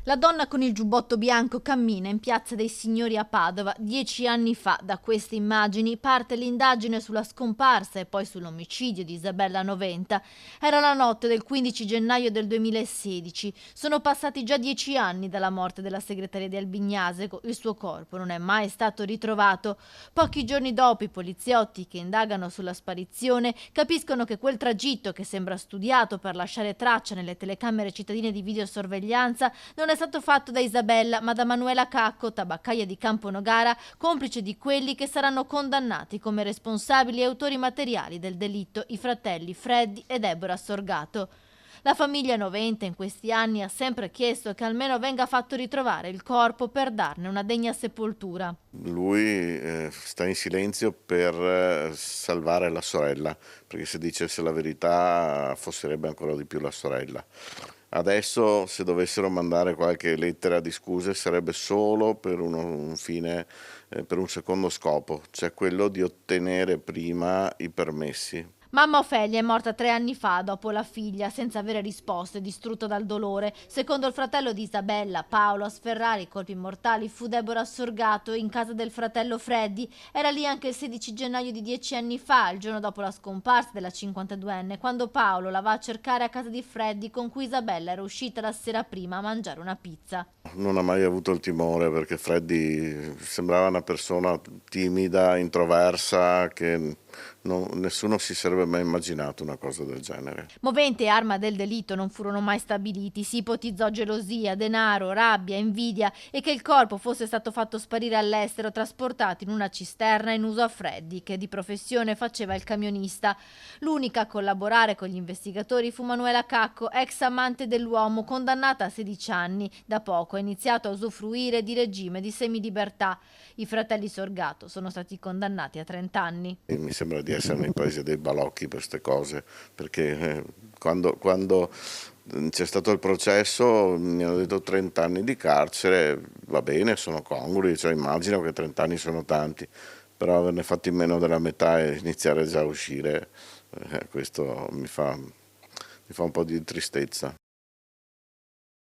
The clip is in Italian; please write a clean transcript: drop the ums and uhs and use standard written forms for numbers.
La donna con il giubbotto bianco cammina in Piazza dei Signori a Padova. 10 anni fa, da queste immagini, parte l'indagine sulla scomparsa e poi sull'omicidio di Isabella Noventa. Era la notte del 15 gennaio del 2016. Sono passati già 10 anni dalla morte della segretaria di Albignasego. Il suo corpo non è mai stato ritrovato. Pochi giorni dopo, i poliziotti che indagano sulla sparizione capiscono che quel tragitto, che sembra studiato per lasciare traccia nelle telecamere cittadine di videosorveglianza, non è stato fatto da Isabella, ma da Manuela Cacco, tabaccaia di Camponogara, complice di quelli che saranno condannati come responsabili e autori materiali del delitto, i fratelli Freddy e Deborah Sorgato. La famiglia Noventa in questi anni ha sempre chiesto che almeno venga fatto ritrovare il corpo per darne una degna sepoltura. Lui sta in silenzio per salvare la sorella, perché se dicesse la verità affosserebbe ancora di più la sorella. Adesso, se dovessero mandare qualche lettera di scuse, sarebbe solo per un fine, per un secondo scopo, cioè quello di ottenere prima i permessi. Mamma Ofelia è morta 3 anni fa dopo la figlia, senza avere risposte, distrutta dal dolore. Secondo il fratello di Isabella, Paolo, a sferrare i colpi mortali fu Deborah Sorgato in casa del fratello Freddy. Era lì anche il 16 gennaio di 10 anni fa, il giorno dopo la scomparsa della 52enne, quando Paolo la va a cercare a casa di Freddy, con cui Isabella era uscita la sera prima a mangiare una pizza. Non ha mai avuto il timore, perché Freddy sembrava una persona timida, introversa, che nessuno si sarebbe mai immaginato una cosa del genere. Movente e arma del delitto non furono mai stabiliti, si ipotizzò gelosia, denaro, rabbia, invidia e che il corpo fosse stato fatto sparire all'estero, trasportato in una cisterna in uso a Freddy, che di professione faceva il camionista. L'unica a collaborare con gli investigatori fu Manuela Cacco, ex amante dell'uomo, condannata a 16 anni. Da poco ha iniziato a usufruire di regime di semilibertà. I fratelli Sorgato sono stati condannati a 30 anni. E mi sembra di essere nei paesi dei balocchi per queste cose, perché quando c'è stato il processo mi hanno detto 30 anni di carcere, va bene, sono congrui, cioè immagino che 30 anni sono tanti, però averne fatti meno della metà e iniziare già a uscire, questo mi fa un po' di tristezza.